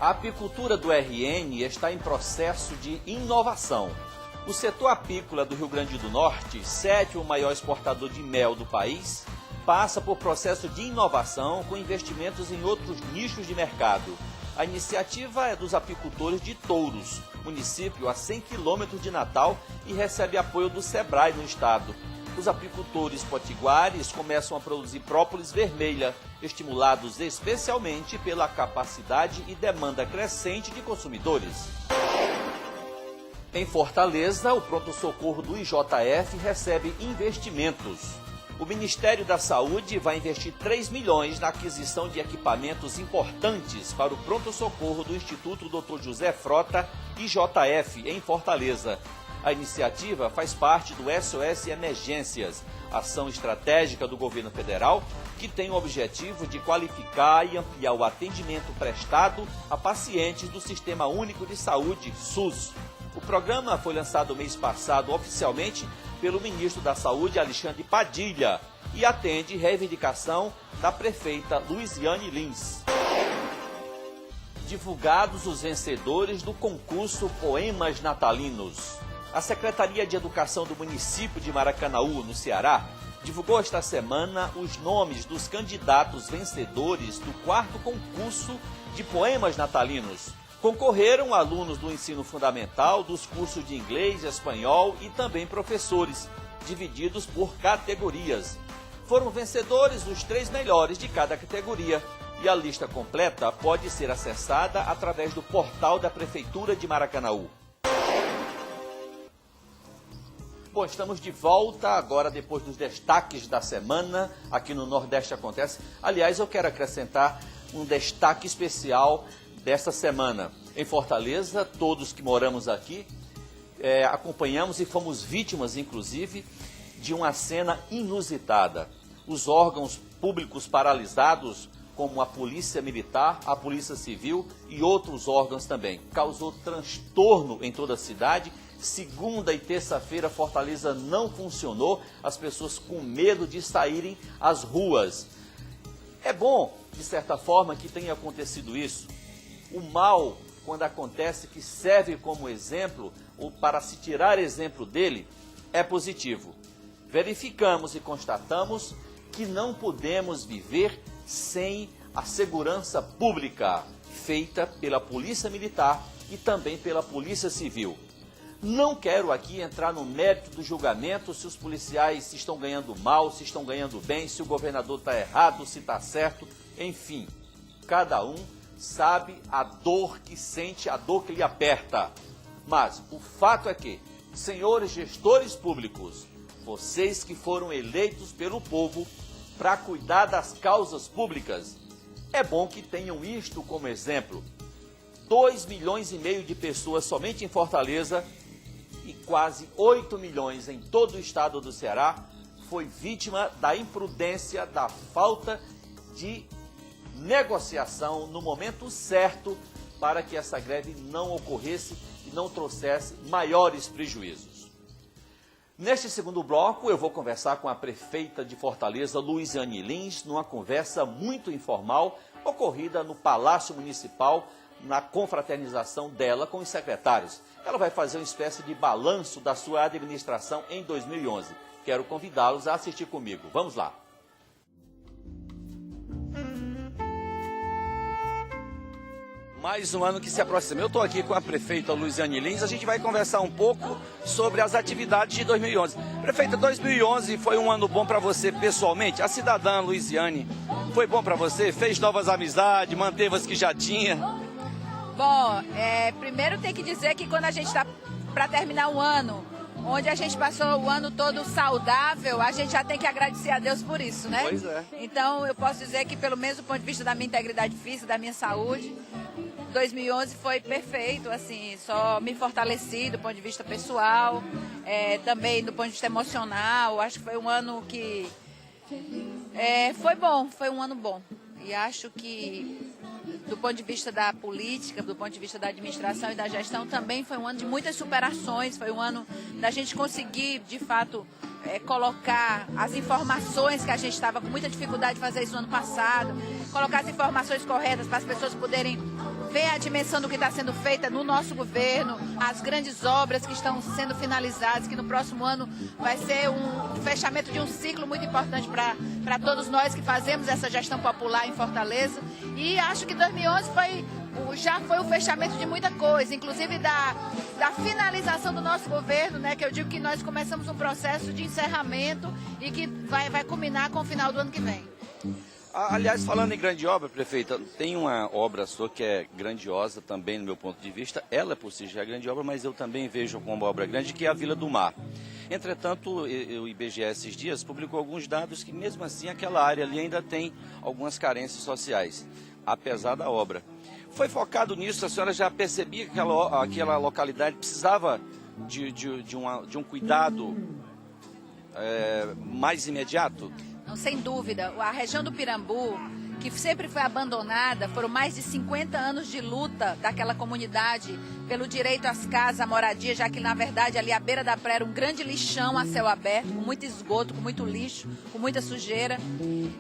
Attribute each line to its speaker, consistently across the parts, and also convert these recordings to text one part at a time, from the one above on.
Speaker 1: A apicultura do RN está em processo de inovação. O setor apícola do Rio Grande do Norte, sétimo maior exportador de mel do país, passa por processo de inovação com investimentos em outros nichos de mercado. A iniciativa é dos apicultores de Touros, município a 100 quilômetros de Natal, e recebe apoio do Sebrae no estado. Os apicultores potiguares começam a produzir própolis vermelha, estimulados especialmente pela capacidade e demanda crescente de consumidores. Em Fortaleza, o pronto-socorro do IJF recebe investimentos. O Ministério da Saúde vai investir 3 milhões na aquisição de equipamentos importantes para o pronto-socorro do Instituto Dr. José Frota, IJF, em Fortaleza. A iniciativa faz parte do SOS Emergências, ação estratégica do governo federal, que tem o objetivo de qualificar e ampliar o atendimento prestado a pacientes do Sistema Único de Saúde, SUS. O programa foi lançado mês passado oficialmente pelo ministro da Saúde, Alexandre Padilha, e atende reivindicação da prefeita Luiziane Lins. Divulgados os vencedores do concurso Poemas Natalinos. A Secretaria de Educação do município de Maracanaú, no Ceará, divulgou esta semana os nomes dos candidatos vencedores do 4º concurso de Poemas Natalinos. Concorreram alunos do ensino fundamental, dos cursos de inglês, espanhol e também professores, divididos por categorias. Foram vencedores os 3 melhores de cada categoria, e a lista completa pode ser acessada através do portal da Prefeitura de Maracanaú. Bom, estamos de volta agora depois dos destaques da semana, aqui no Nordeste Acontece. Aliás, eu quero acrescentar um destaque especial desta semana. Em Fortaleza, todos que moramos aqui, acompanhamos e fomos vítimas, inclusive, de uma cena inusitada. Os órgãos públicos paralisados, como a Polícia Militar, a Polícia Civil e outros órgãos também. Causou transtorno em toda a cidade. Segunda e terça-feira, Fortaleza não funcionou, as pessoas com medo de saírem às ruas. É bom, de certa forma, que tenha acontecido isso. O mal, quando acontece, que serve como exemplo, ou para se tirar exemplo dele, é positivo. Verificamos e constatamos que não podemos viver sem a segurança pública, feita pela Polícia Militar e também pela Polícia Civil. Não quero aqui entrar no mérito do julgamento, se os policiais estão ganhando mal, se estão ganhando bem, se o governador está errado, se está certo, enfim. Cada um sabe a dor que sente, a dor que lhe aperta. Mas o fato é que, senhores gestores públicos, vocês que foram eleitos pelo povo para cuidar das causas públicas, é bom que tenham isto como exemplo. 2,5 milhões de pessoas somente em Fortaleza e quase 8 milhões em todo o estado do Ceará foi vítima da imprudência, da falta de negociação no momento certo para que essa greve não ocorresse e não trouxesse maiores prejuízos. Neste segundo bloco, eu vou conversar com a prefeita de Fortaleza, Luiziane Lins, numa conversa muito informal, ocorrida no Palácio Municipal, na confraternização dela com os secretários. Ela vai fazer uma espécie de balanço da sua administração em 2011. Quero convidá-los a assistir comigo. Vamos lá. Mais um ano que se aproxima. Eu estou aqui com a prefeita Luiziane Lins. A gente vai conversar um pouco sobre as atividades de 2011. Prefeita, 2011 foi um ano bom para você pessoalmente? A cidadã Luiziane, foi bom para você? Fez novas amizades, manteve as que já tinha?
Speaker 2: Bom, primeiro tem que dizer que quando a gente está para terminar um ano, onde a gente passou o ano todo saudável, a gente já tem que agradecer a Deus por isso, né?
Speaker 1: Pois é.
Speaker 2: Então, eu posso dizer que, pelo menos do ponto de vista da minha integridade física, da minha saúde, 2011 foi perfeito, assim, só me fortaleci do ponto de vista pessoal, também do ponto de vista emocional. Acho que foi um ano que foi bom, foi um ano bom. E acho que, do ponto de vista da política, do ponto de vista da administração e da gestão, também foi um ano de muitas superações, foi um ano da gente conseguir, de fato, colocar as informações que a gente estava com muita dificuldade de fazer isso no ano passado, colocar as informações corretas para as pessoas poderem vê a dimensão do que está sendo feita no nosso governo, as grandes obras que estão sendo finalizadas, que no próximo ano vai ser um fechamento de um ciclo muito importante para todos nós que fazemos essa gestão popular em Fortaleza. E acho que 2011 já foi o fechamento de muita coisa, inclusive da finalização do nosso governo, né? Que eu digo que nós começamos um processo de encerramento e que vai culminar com o final do ano que vem.
Speaker 1: Aliás, falando em grande obra, prefeita, tem uma obra sua que é grandiosa também, no meu ponto de vista. Ela, por si, já é grande obra, mas eu também vejo como uma obra grande, que é a Vila do Mar. Entretanto, o IBGE esses dias publicou alguns dados que, mesmo assim, aquela área ali ainda tem algumas carências sociais, apesar da obra. Foi focado nisso? A senhora já percebia que aquela localidade precisava de um cuidado mais imediato?
Speaker 2: Não, sem dúvida. A região do Pirambu, que sempre foi abandonada, foram mais de 50 anos de luta daquela comunidade pelo direito às casas, à moradia, já que, na verdade, ali à beira da praia era um grande lixão a céu aberto, com muito esgoto, com muito lixo, com muita sujeira.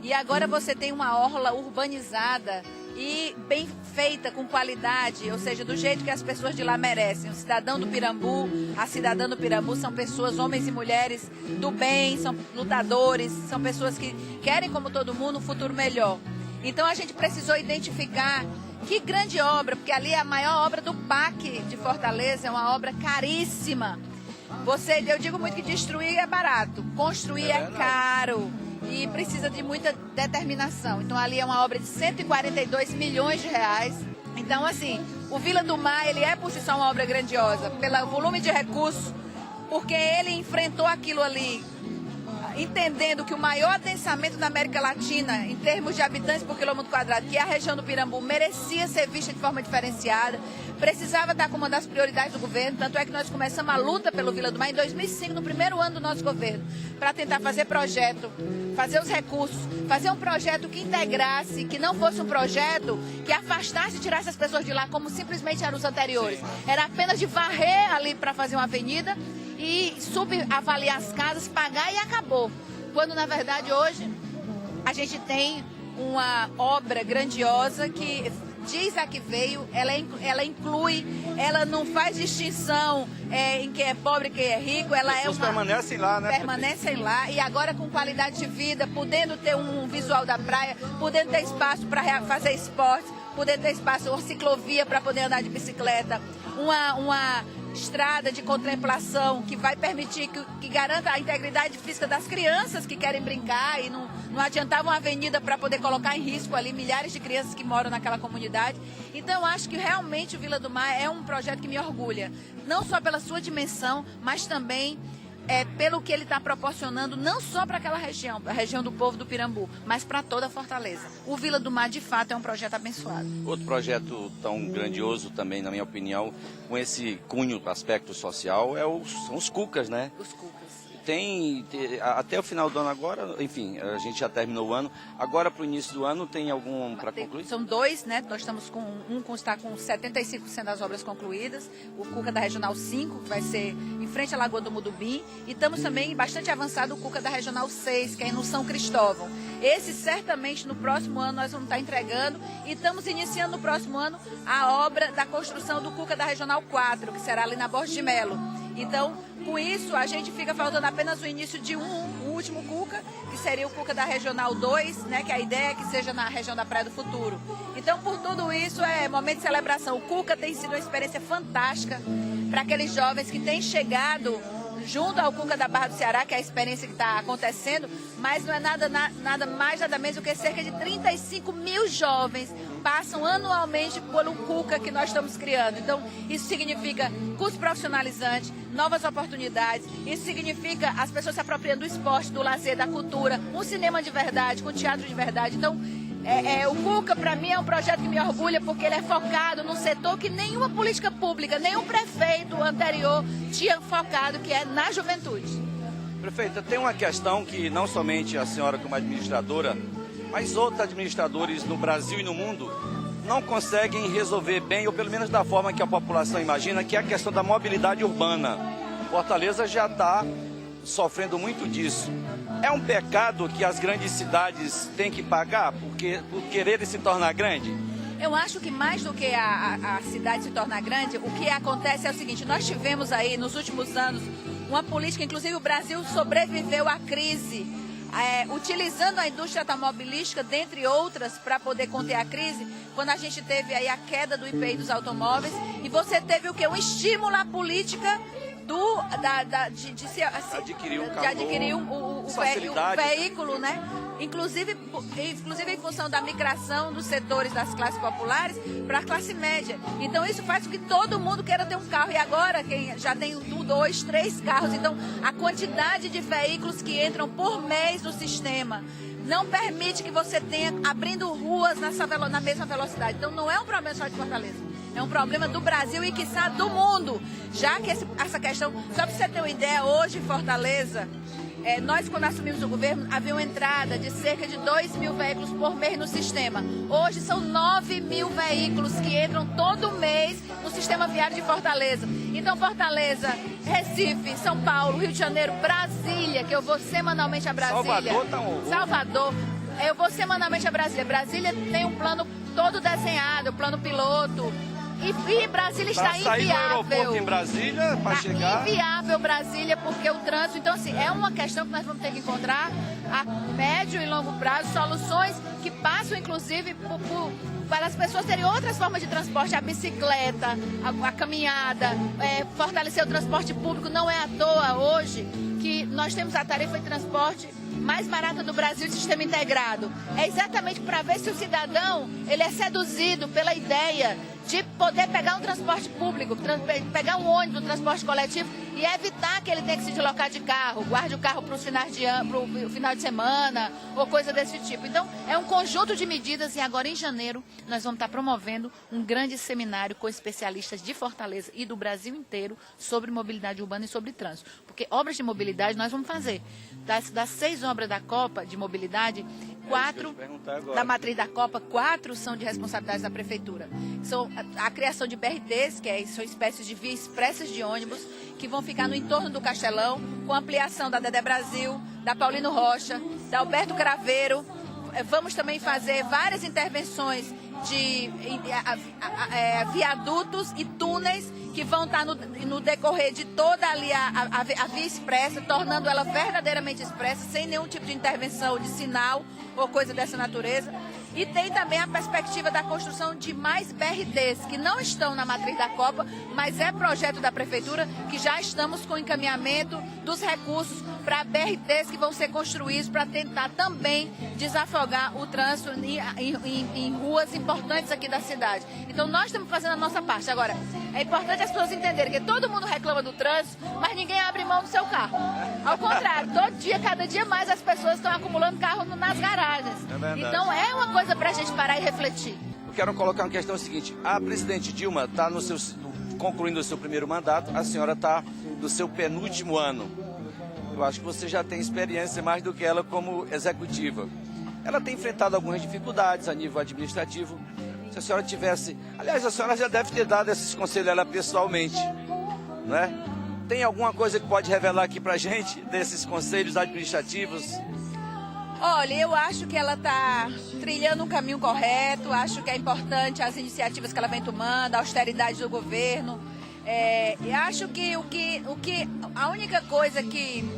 Speaker 2: E agora você tem uma orla urbanizada e bem feita, com qualidade, ou seja, do jeito que as pessoas de lá merecem. O cidadão do Pirambu, a cidadã do Pirambu são pessoas, homens e mulheres do bem, são lutadores, são pessoas que querem, como todo mundo, um futuro melhor. Então a gente precisou identificar que grande obra, porque ali é a maior obra do PAC de Fortaleza, é uma obra caríssima. Eu digo muito que destruir é barato, construir é caro. E precisa de muita determinação. Então ali é uma obra de 142 milhões de reais. Então assim, o Vila do Mar, ele é por si só uma obra grandiosa, pelo volume de recursos, porque ele enfrentou aquilo ali, entendendo que o maior adensamento da América Latina, em termos de habitantes por quilômetro quadrado, que é a região do Pirambu, merecia ser vista de forma diferenciada, precisava estar como uma das prioridades do governo, tanto é que nós começamos a luta pelo Vila do Mar em 2005, no primeiro ano do nosso governo, para tentar fazer projeto, fazer os recursos, fazer um projeto que integrasse, que não fosse um projeto que afastasse e tirasse as pessoas de lá, como simplesmente eram os anteriores. Era apenas de varrer ali para fazer uma avenida e subavaliar as casas, pagar e acabou. Quando, na verdade, hoje a gente tem uma obra grandiosa que diz a que veio, ela inclui, ela não faz distinção em quem é pobre e quem é rico, ela
Speaker 1: as pessoas permanecem lá, né?
Speaker 2: Permanecem lá e agora com qualidade de vida, podendo ter um visual da praia, podendo ter espaço para fazer esporte, podendo ter espaço, uma ciclovia para poder andar de bicicleta, uma estrada de contemplação que vai permitir que garanta a integridade física das crianças que querem brincar e não adiantava uma avenida para poder colocar em risco ali milhares de crianças que moram naquela comunidade. Então eu acho que realmente o Vila do Mar é um projeto que me orgulha, não só pela sua dimensão, mas também pelo que ele está proporcionando, não só para aquela região, a região do povo do Pirambu, mas para toda a Fortaleza. O Vila do Mar, de fato, é um projeto abençoado.
Speaker 1: Outro projeto tão grandioso também, na minha opinião, com esse cunho, aspecto social, são os Cucas, né?
Speaker 2: Os Cucas.
Speaker 1: Até o final do ano agora, enfim, a gente já terminou o ano. Agora, para o início do ano, tem algum para concluir?
Speaker 2: São dois, né? Nós estamos está com 75% das obras concluídas. O Cuca da Regional 5, que vai ser em frente à Lagoa do Mudubim. E estamos também bastante avançado o Cuca da Regional 6, que é no São Cristóvão. Esse, certamente, no próximo ano, nós vamos estar entregando. E estamos iniciando no próximo ano a obra da construção do Cuca da Regional 4, que será ali na Borges de Melo. Então, com isso, a gente fica faltando apenas o início de o último Cuca, que seria o Cuca da Regional 2, né, que a ideia é que seja na região da Praia do Futuro. Então, por tudo isso, é momento de celebração. O Cuca tem sido uma experiência fantástica para aqueles jovens que têm chegado junto ao Cuca da Barra do Ceará, que é a experiência que está acontecendo, mas não é nada mais, nada menos do que cerca de 35 mil jovens passam anualmente pelo Cuca que nós estamos criando. Então, isso significa curso profissionalizante, novas oportunidades, isso significa as pessoas se apropriando do esporte, do lazer, da cultura, um cinema de verdade, com teatro de verdade. Então, o Cuca, para mim, é um projeto que me orgulha porque ele é focado num setor que nenhuma política pública, nenhum prefeito anterior tinha focado, que é na juventude.
Speaker 1: Prefeita, tem uma questão que não somente a senhora como administradora, mas outros administradores no Brasil e no mundo não conseguem resolver bem, ou pelo menos da forma que a população imagina, que é a questão da mobilidade urbana. Fortaleza já está sofrendo muito disso. É um pecado que as grandes cidades têm que pagar por quererem se tornar grande?
Speaker 2: Eu acho que mais do que a cidade se tornar grande, o que acontece é o seguinte, nós tivemos aí nos últimos anos uma política, inclusive o Brasil sobreviveu à crise, utilizando a indústria automobilística, dentre outras, para poder conter a crise, quando a gente teve aí a queda do IPI dos automóveis, e você teve o quê? Um estímulo à política de
Speaker 1: adquirir um carro,
Speaker 2: de adquirir o veículo, né? Inclusive em função da migração dos setores das classes populares para a classe média. Então isso faz com que todo mundo queira ter um carro. E agora quem já tem 1, 2, 3 carros. Então a quantidade de veículos que entram por mês no sistema não permite que você tenha abrindo ruas na mesma velocidade. Então não é um problema só de Fortaleza. É um problema do Brasil e, quiçá, do mundo. Já que essa questão... Só para você ter uma ideia, hoje em Fortaleza, nós, quando assumimos o governo, havia uma entrada de cerca de 2 mil veículos por mês no sistema. Hoje são 9 mil veículos que entram todo mês no sistema viário de Fortaleza. Então, Fortaleza, Recife, São Paulo, Rio de Janeiro, Brasília, que eu vou semanalmente a Brasília. Salvador, eu vou semanalmente a Brasília. Brasília tem um plano todo desenhado, o plano piloto. E Brasília está inviável.
Speaker 3: Sair do aeroporto em Brasília para chegar.
Speaker 2: Inviável Brasília, porque o trânsito. Então, assim, é uma questão que nós vamos ter que encontrar a médio e longo prazo soluções que passam, inclusive, para as pessoas terem outras formas de transporte, a bicicleta, a caminhada, fortalecer o transporte público. Não é à toa hoje que nós temos a tarifa de transporte mais barata do Brasil de sistema integrado. É exatamente para ver se o cidadão ele é seduzido pela ideia de poder pegar um transporte público, pegar um ônibus, um transporte coletivo e evitar que ele tenha que se deslocar de carro, guarde o carro para o final de semana ou coisa desse tipo. Então, é um conjunto de medidas e agora em janeiro nós vamos estar promovendo um grande seminário com especialistas de Fortaleza e do Brasil inteiro sobre mobilidade urbana e sobre trânsito. Porque obras de mobilidade nós vamos fazer. Das 6 obras da Copa de mobilidade, 4 da matriz da Copa, 4 são de responsabilidade da Prefeitura. São a criação de BRTs, são espécies de vias expressas de ônibus, que vão ficar no entorno do Castelão, com ampliação da Dedé Brasil, da Paulino Rocha, da Alberto Craveiro. Vamos também fazer várias intervenções de viadutos e túneis que vão estar no decorrer de toda ali a via expressa, tornando ela verdadeiramente expressa, sem nenhum tipo de intervenção de sinal ou coisa dessa natureza. E tem também a perspectiva da construção de mais BRTs, que não estão na matriz da Copa, mas é projeto da Prefeitura, que já estamos com encaminhamento dos recursos para BRTs que vão ser construídos para tentar também desafogar o trânsito em ruas importantes aqui da cidade. Então nós estamos fazendo a nossa parte. Agora, é importante as pessoas entenderem que todo mundo reclama do trânsito, mas ninguém abre mão do seu carro. Ao contrário, todo dia, cada dia mais as pessoas estão acumulando carro nas garagens. Então é uma coisa para a gente parar e refletir.
Speaker 3: Eu quero colocar uma questão seguinte. A presidente Dilma está concluindo o seu primeiro mandato, a senhora está no seu penúltimo ano. Eu acho que você já tem experiência mais do que ela como executiva. Ela tem enfrentado algumas dificuldades a nível administrativo. Se a senhora tivesse... Aliás, a senhora já deve ter dado esses conselhos a ela pessoalmente, não é? Tem alguma coisa que pode revelar aqui pra gente desses conselhos administrativos?
Speaker 2: Olha, eu acho que ela está trilhando um caminho correto, acho que é importante as iniciativas que ela vem tomando, a austeridade do governo. E acho que a única coisa que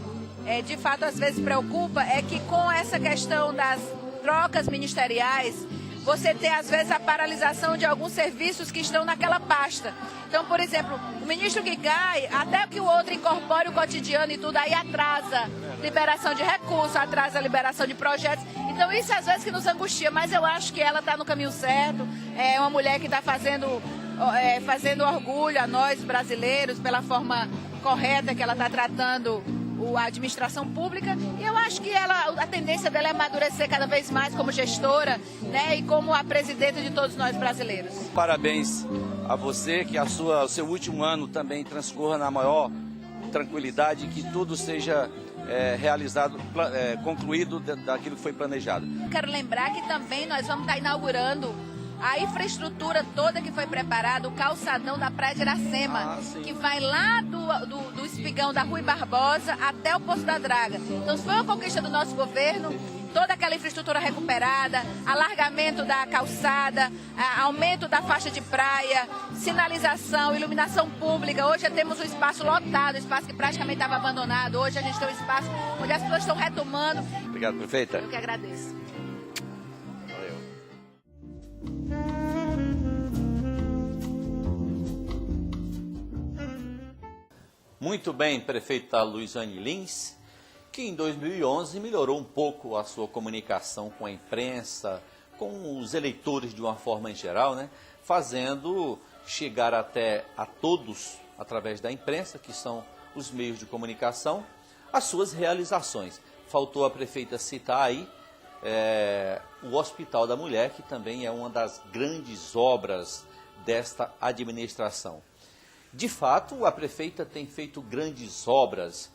Speaker 2: de fato às vezes preocupa é que com essa questão das trocas ministeriais, você tem às vezes a paralisação de alguns serviços que estão naquela pasta. Então, por exemplo, o ministro que cai, até que o outro incorpore o cotidiano e tudo, aí atrasa liberação de recursos, atrasa a liberação de projetos. Então isso às vezes que nos angustia, mas eu acho que ela está no caminho certo, é uma mulher que está fazendo orgulho a nós brasileiros pela forma correta que ela está tratando a administração pública, e eu acho que a tendência dela é amadurecer cada vez mais como gestora, né, e como a presidenta de todos nós brasileiros.
Speaker 3: Parabéns a você, que o seu último ano também transcorra na maior tranquilidade, que tudo seja realizado, concluído daquilo que foi planejado.
Speaker 2: Quero lembrar que também nós vamos estar inaugurando a infraestrutura toda que foi preparada, o calçadão da Praia de Iracema, que vai lá do Espigão da Rui Barbosa até o Poço da Draga. Então, foi uma conquista do nosso governo, toda aquela infraestrutura recuperada, alargamento da calçada, aumento da faixa de praia, sinalização, iluminação pública. Hoje já temos um espaço lotado, um espaço que praticamente estava abandonado. Hoje a gente tem um espaço onde as pessoas estão retomando.
Speaker 3: Obrigado, prefeita.
Speaker 2: Eu que agradeço.
Speaker 1: Muito bem, prefeita Luiziane Lins, que em 2011 melhorou um pouco a sua comunicação com a imprensa, com os eleitores de uma forma em geral, né? Fazendo chegar até a todos, através da imprensa, que são os meios de comunicação, as suas realizações. Faltou a prefeita citar aí o Hospital da Mulher, que também é uma das grandes obras desta administração. De fato, a prefeita tem feito grandes obras.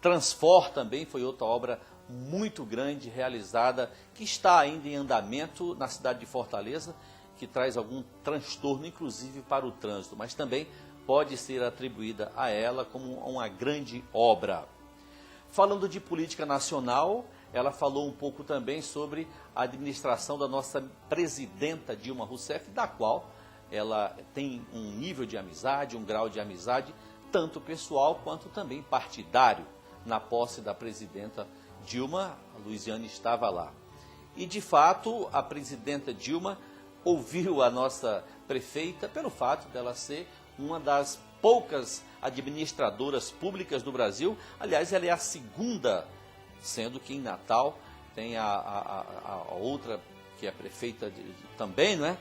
Speaker 1: Transfor também foi outra obra muito grande realizada, que está ainda em andamento na cidade de Fortaleza, que traz algum transtorno, inclusive para o trânsito, mas também pode ser atribuída a ela como uma grande obra. Falando de política nacional, ela falou um pouco também sobre a administração da nossa presidenta Dilma Rousseff, da qual ela tem um nível de amizade, um grau de amizade, tanto pessoal quanto também partidário. Na posse da presidenta Dilma, a Luiziane estava lá. E, de fato, a presidenta Dilma ouviu a nossa prefeita pelo fato dela ser uma das poucas administradoras públicas do Brasil. Aliás, ela é a segunda, sendo que em Natal tem a outra, que é prefeita também, não é?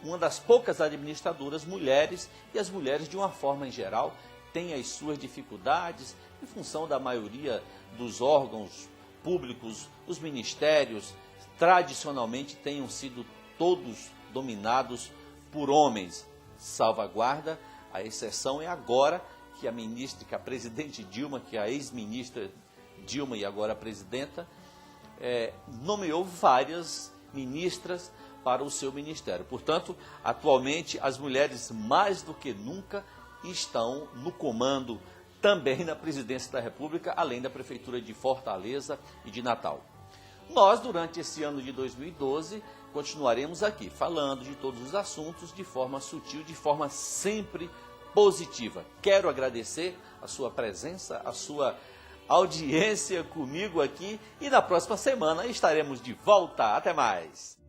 Speaker 1: Uma das poucas administradoras mulheres, e as mulheres, de uma forma em geral, têm as suas dificuldades em função da maioria dos órgãos públicos, os ministérios, tradicionalmente tenham sido todos dominados por homens. Salvaguarda, a exceção é agora que a presidente Dilma, que é a ex-ministra Dilma e agora a presidenta, nomeou várias ministras para o seu ministério. Portanto, atualmente, as mulheres, mais do que nunca, estão no comando também na presidência da República, além da Prefeitura de Fortaleza e de Natal. Nós, durante esse ano de 2012, continuaremos aqui falando de todos os assuntos de forma sutil, de forma sempre positiva. Quero agradecer a sua presença, a sua audiência comigo aqui, e na próxima semana estaremos de volta. Até mais!